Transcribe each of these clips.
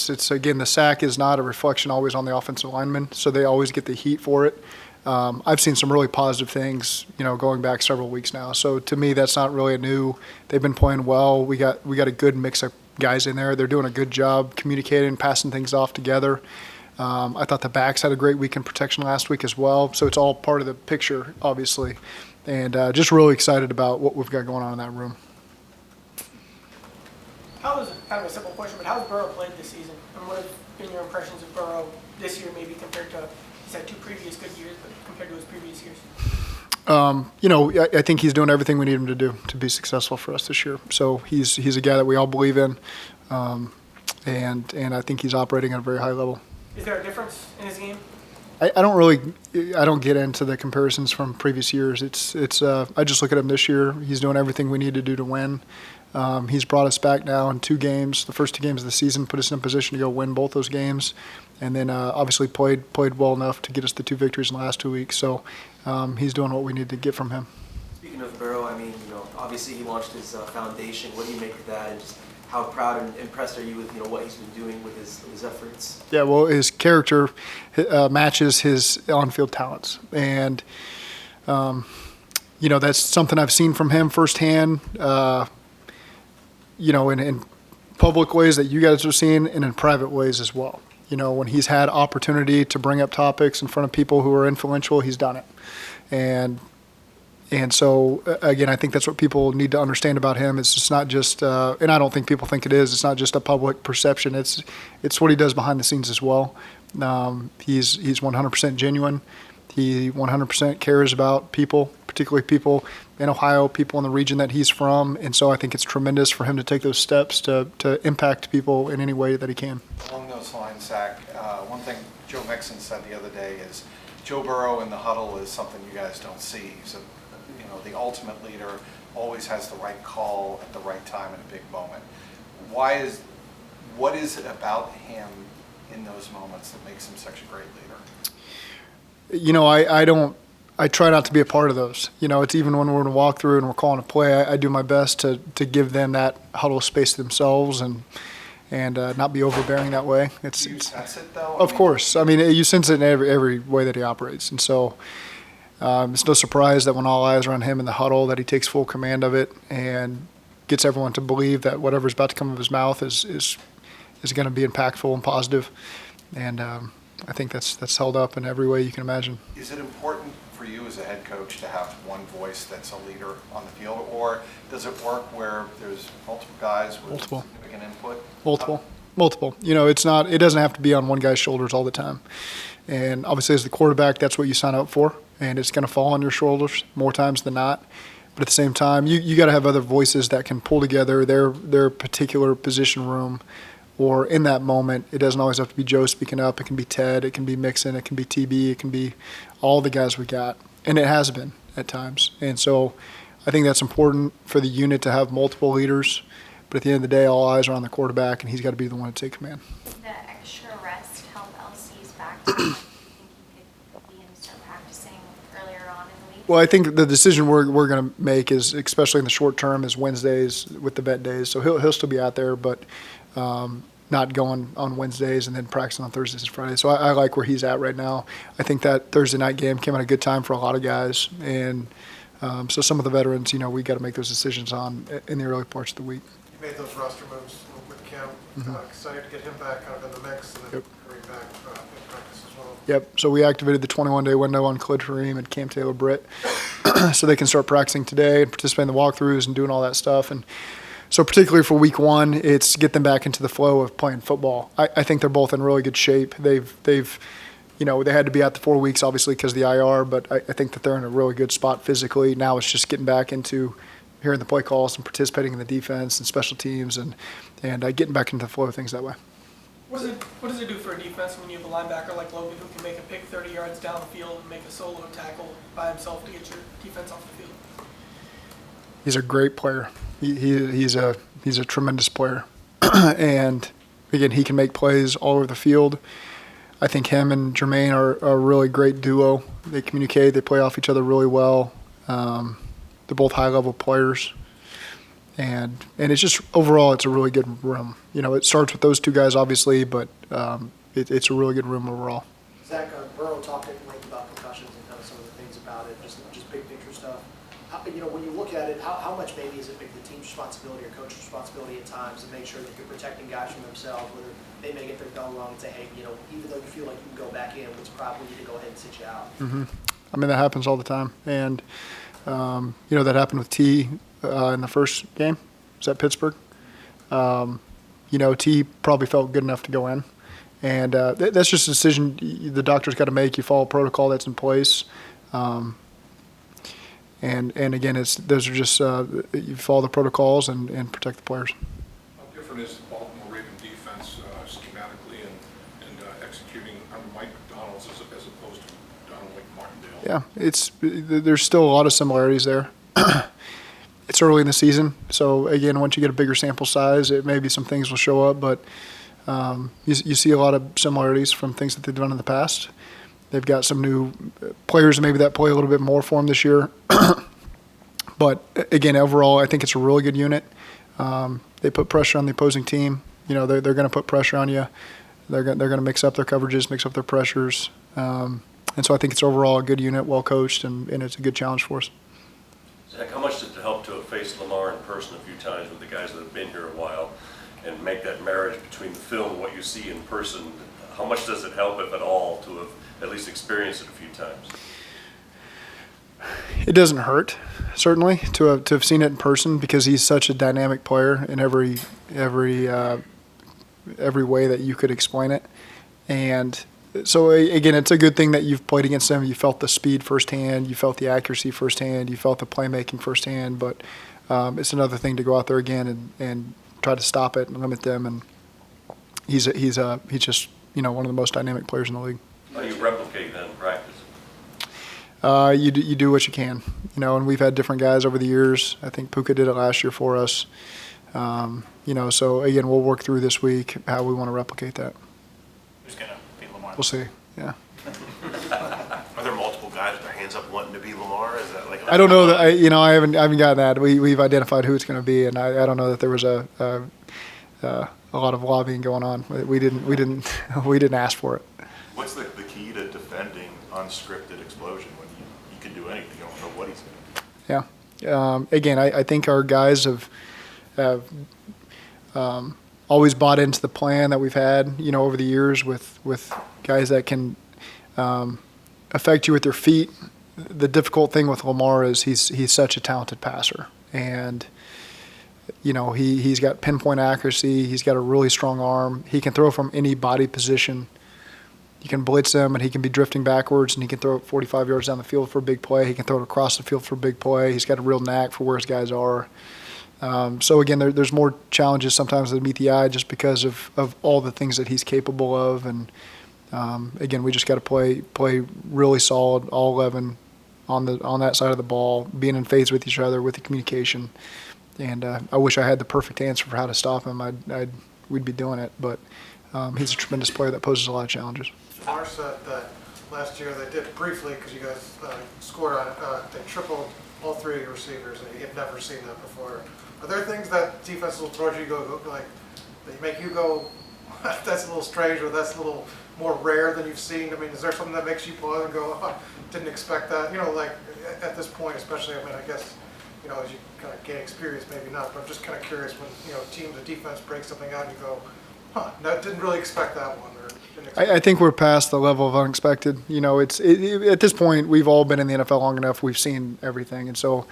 It's again, the sack is not a reflection always on the offensive lineman, so they always get the heat for it. I've seen some really positive things, going back several weeks now. So to me, that's not really a new. They've been playing well. We got a good mix of guys in there. They're doing a good job communicating, passing things off together. I thought the backs had a great week in protection last week as well. So it's all part of the picture, obviously, and just really excited about what we've got going on in that room. How is kind of a simple question, but how has Burrow played this season, and what have been your impressions of Burrow this year, maybe compared to? He's had 2 previous good years, but compared to his previous years. I think he's doing everything we need him to do to be successful for us this year. So he's a guy that we all believe in, and I think he's operating at a very high level. Is there a difference in his game? I don't get into the comparisons from previous years. I just look at him this year. He's doing everything we need to do to win. He's brought us back now in 2 games. The first 2 games of the season put us in a position to go win both those games, and then obviously played well enough to get us the 2 victories in the last 2 weeks. So he's doing what we need to get from him. Speaking of Burrow, obviously he launched his foundation. What do you make of that, and just how proud and impressed are you with what he's been doing with his efforts? Yeah, well, his character matches his on-field talents, and that's something I've seen from him firsthand. In public ways that you guys have seen, and in private ways as well. When he's had opportunity to bring up topics in front of people who are influential, he's done it. And so, again, I think that's what people need to understand about him. It's just not just, and I don't think people think it is, it's not just a public perception. It's what he does behind the scenes as well. He's 100% genuine. He 100% cares about people, particularly people in Ohio, people in the region that he's from. And so I think it's tremendous for him to take those steps to impact people in any way that he can. Along those lines, Zac, one thing Joe Mixon said the other day is Joe Burrow in the huddle is something you guys don't see. So, the ultimate leader always has the right call at the right time in a big moment. What is it about him in those moments that makes him such a great leader? I try not to be a part of those. It's even when we're in a walkthrough and we're calling a play, I do my best to give them that huddle space to themselves and not be overbearing that way. Do you sense it, though? Of course. You sense it in every way that he operates. And so it's no surprise that when all eyes are on him in the huddle, that he takes full command of it and gets everyone to believe that whatever's about to come out of his mouth is going to be impactful and positive. And I think that's held up in every way you can imagine. Is it important for you as a head coach to have one voice that's a leader on the field, or does it work where there's multiple guys with significant input? Multiple. It doesn't have to be on one guy's shoulders all the time. And obviously as the quarterback, that's what you sign up for, and it's going to fall on your shoulders more times than not. But at the same time, you got to have other voices that can pull together their particular position room. Or in that moment, it doesn't always have to be Joe speaking up. It can be Ted, it can be Mixon, it can be TB, it can be all the guys we got. And it has been at times. And so I think that's important for the unit to have multiple leaders. But at the end of the day, all eyes are on the quarterback, and he's got to be the one to take command. Does the extra rest help LC's back to do you think he could be and start practicing earlier on in the week? Well, I think the decision we're going to make is, especially in the short term, is Wednesdays with the vet days. So he'll still be out there, but not going on Wednesdays and then practicing on Thursdays and Fridays. So I like where he's at right now. I think that Thursday night game came at a good time for a lot of guys. And so some of the veterans, we got to make those decisions on in the early parts of the week. You made those roster moves with Cam. Excited to get him back kind of in the mix and then hurry back in practice as well. Yep. So we activated the 21-day window on Khalid Kareem and Cam Taylor Britt so they can start practicing today and participate in the walkthroughs and doing all that stuff. And so particularly for week 1, it's get them back into the flow of playing football. I think they're both in really good shape. They've they had to be out the 4 weeks obviously because of the IR, but I think that they're in a really good spot physically. Now it's just getting back into hearing the play calls and participating in the defense and special teams and getting back into the flow of things that way. What does it do for a defense when you have a linebacker like Logan who can make a pick 30 yards down the field and make a solo tackle by himself to get your defense off the field? He's a great player. He's a tremendous player, and again, he can make plays all over the field. I think him and Jermaine are a really great duo. They communicate. They play off each other really well. They're both high-level players, And it's just overall, it's a really good room. It starts with those two guys, obviously, but it's a really good room overall. Zach, Burrow talked at length about concussions and kind of some of the things about it, just big picture stuff. When you look at it, how much maybe is it maybe the team's responsibility or coach's responsibility at times to make sure that you're protecting guys from themselves, whether they may get their bell rung and say, hey, even though you feel like you can go back in, it's probably need to go ahead and sit you out. Mm-hmm. I mean, that happens all the time. And, that happened with T in the first game. Was that Pittsburgh? T probably felt good enough to go in. And that's just a decision the doctor's got to make. You follow protocol that's in place. And again, those are just you follow the protocols and protect the players. How different is the Baltimore Raven defense schematically and executing under Mike McDonald's as opposed to Donald Martindale? Yeah, there's still a lot of similarities there. It's early in the season, so again, once you get a bigger sample size, maybe some things will show up, but you see a lot of similarities from things that they've done in the past. They've got some new players maybe that play a little bit more for them this year. But again, overall, I think it's a really good unit. They put pressure on the opposing team. They're going to put pressure on you. They're going to mix up their coverages, mix up their pressures. And so I think it's overall a good unit, well coached, and it's a good challenge for us. Zach, how much does it help to have faced Lamar in person a few times with the guys that have been here a while and make that marriage between the film and what you see in person? How much does it help, if at all, to have at least experienced it a few times? It doesn't hurt, certainly, to have seen it in person because he's such a dynamic player in every way that you could explain it. And so, again, it's a good thing that you've played against him. You felt the speed firsthand. You felt the accuracy firsthand. You felt the playmaking firsthand. But it's another thing to go out there again and try to stop it and limit them. And he's just one of the most dynamic players in the league. How do you replicate that in practice? You do what you can, and we've had different guys over the years. I think Puka did it last year for us. So again, we'll work through this week how we want to replicate that. Who's going to beat Lamar? We'll see. Yeah. Are there multiple guys with their hands up wanting to be Lamar? Is that like? I don't know that. I haven't gotten that. We've identified who it's going to be, and I don't know that there was a lot of lobbying going on. We didn't ask for it. What's the key to defending unscripted explosion when you can do anything? You don't know what he's going to do. Yeah. Again, I think our guys have always bought into the plan that we've had, over the years with guys that can affect you with their feet. The difficult thing with Lamar is he's such a talented passer, and he's got pinpoint accuracy. He's got a really strong arm. He can throw from any body position. You can blitz him, and he can be drifting backwards, and he can throw it 45 yards down the field for a big play. He can throw it across the field for a big play. He's got a real knack for where his guys are. So, again, there's more challenges sometimes that meet the eye just because of all the things that he's capable of. And, again, we just got to play really solid, all 11 on that side of the ball, being in phase with each other, with the communication. And I wish I had the perfect answer for how to stop him. We'd be doing it. But he's a tremendous player that poses a lot of challenges. Lamar said that last year they did briefly because you guys scored on, they tripled all three of your receivers, and you had never seen that before. Are there things that defenses will throw at you go like that make you go, that's a little strange, or that's a little more rare than you've seen? I mean, is there something that makes you pause and go, oh, didn't expect that? Like at this point, especially. I mean, I guess as you kind of gain experience, maybe not. But I'm just kind of curious when teams, the defense breaks something out, and you go, no, didn't really expect that one. Or didn't expect I think we're past the level of unexpected. At this point, we've all been in the NFL long enough. We've seen everything, and so.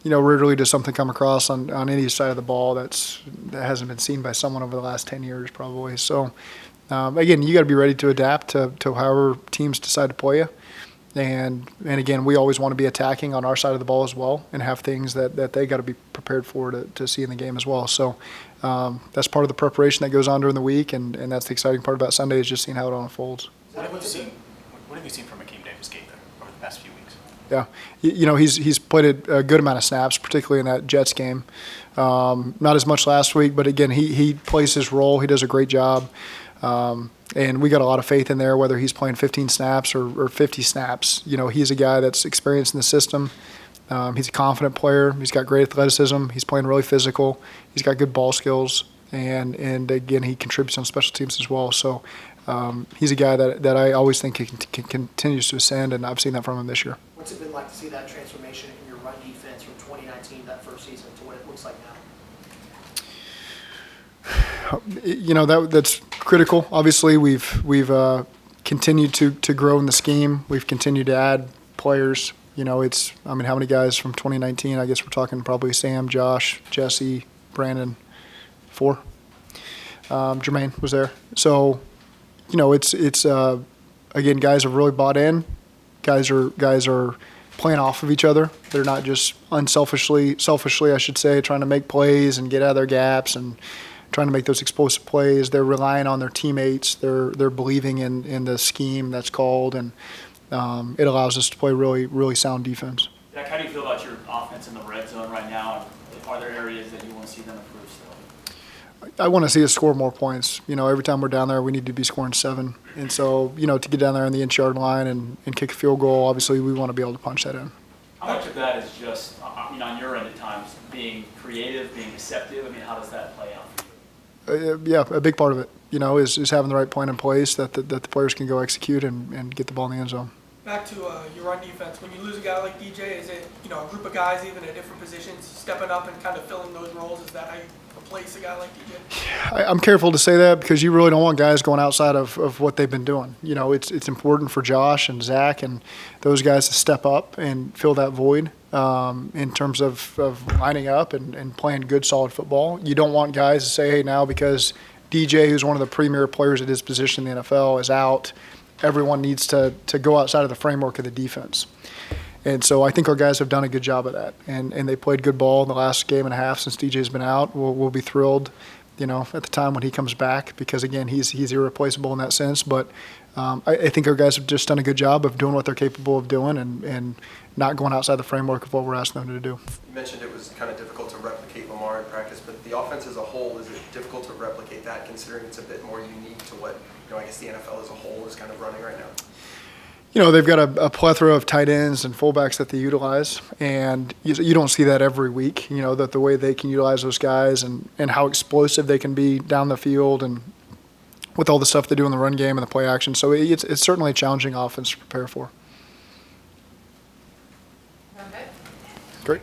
Rarely does something come across on any side of the ball that hasn't been seen by someone over the last 10 years probably. So, again, you got to be ready to adapt to however teams decide to play you. And again, we always want to be attacking on our side of the ball as well and have things that they got to be prepared for to see in the game as well. So that's part of the preparation that goes on during the week, and that's the exciting part about Sunday is just seeing how it all unfolds. What have you seen from Akeem Davis-Gaither over the past few weeks? Yeah, he's played a good amount of snaps, particularly in that Jets game. Not as much last week, but again, he plays his role. He does a great job, and we got a lot of faith in there. Whether he's playing 15 snaps or 50 snaps, he's a guy that's experienced in the system. He's a confident player. He's got great athleticism. He's playing really physical. He's got good ball skills, and again, he contributes on special teams as well. So he's a guy that I always think continues to ascend, and I've seen that from him this year. What's it been like to see that transformation in your run defense from 2019, that first season, to what it looks like now? That's critical. Obviously, we've continued to grow in the scheme. We've continued to add players. How many guys from 2019? I guess we're talking probably Sam, Josh, Jesse, Brandon, 4. Jermaine was there. So, it's again, guys have really bought in. Guys are playing off of each other. They're not just selfishly, I should say, trying to make plays and get out of their gaps and trying to make those explosive plays. They're relying on their teammates. They're believing in the scheme that's called, and it allows us to play really, really sound defense. Zach, how do you feel about your offense in the red zone right now? Are there areas that you want to see them improve still? I want to see us score more points. Every time we're down there, we need to be scoring 7. And so, to get down there on the inch-yard line and kick a field goal, obviously we want to be able to punch that in. How much of that is just, on your end at times, being creative, being deceptive? How does that play out for you? Yeah, a big part of it, is having the right plan in place that the players can go execute and get the ball in the end zone. Back to your run defense. When you lose a guy like DJ, is it a group of guys even at different positions stepping up and kind of filling those roles? Is that how you replace a guy like DJ? I'm careful to say that because you really don't want guys going outside of what they've been doing. It's important for Josh and Zach and those guys to step up and fill that void in terms of lining up and playing good, solid football. You don't want guys to say, hey, now because DJ, who's one of the premier players at his position in the NFL, is out, everyone needs to go outside of the framework of the defense. And so I think our guys have done a good job of that. And they played good ball in the last game and a half since DJ's been out. We'll be thrilled, at the time when he comes back because, again, he's irreplaceable in that sense. But I think our guys have just done a good job of doing what they're capable of doing and not going outside the framework of what we're asking them to do. You mentioned it was kind of difficult to replicate Lamar in practice, but the offense as a whole, is it difficult to replicate that considering it's a bit more unique to what, I guess the NFL as a whole is kind of running right now? They've got a plethora of tight ends and fullbacks that they utilize, and you don't see that every week, that the way they can utilize those guys and how explosive they can be down the field and with all the stuff they do in the run game and the play action. So it's certainly a challenging offense to prepare for. Okay. Great.